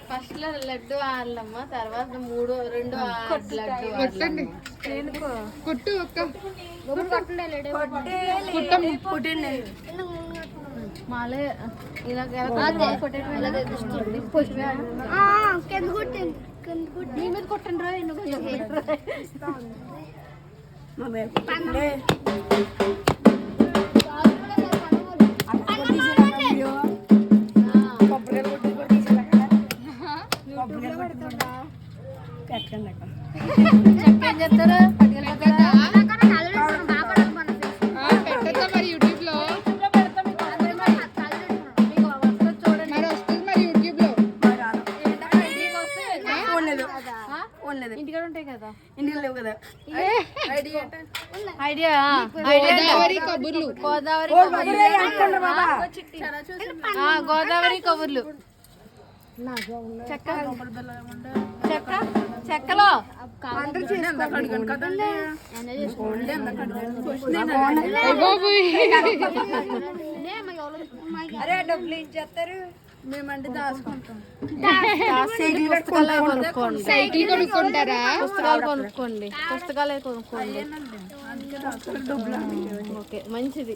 First లో లడ్డు ఆర్లమ్మ, తర్వాత రెండు లడ్డు కొట్టండి కొట్టు ఒక్క మాలే ఇలా నీ మీద కొట్టండి రా చెప్తారా పెట్టద్దా మరి యూట్యూబ్ లో మరి వస్తుంది మరి యూట్యూబ్ లో ఇంటికాడ ఉంటాయి కదా ఇంటికి లేవు కదా ఐడియా గోదావరి కబుర్లు గోదావరి కబుర్లు చెక్కలో అరే డబ్బులు ఇచ్చేస్తారు మేమంటే దాచుకుంటాం సైకిల్ కొనుక్కుంటారా పుస్తకాలు కొనుక్కోండి ఓకే మంచిది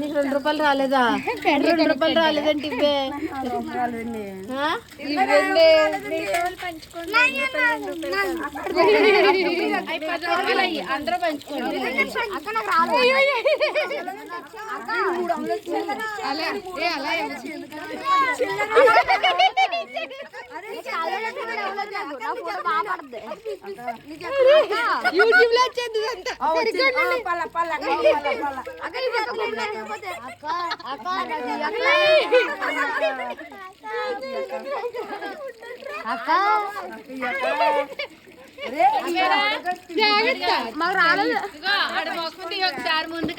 నీకు 2 రూపాయలు రాలేదా? 2 రూపాయలు రాలేదంటే ఇవే అందరూ పంచుకోండి. అలా యూట్యూబ్ లో వచ్చేది మాకు రాలేదు. ఒకసారి ముందు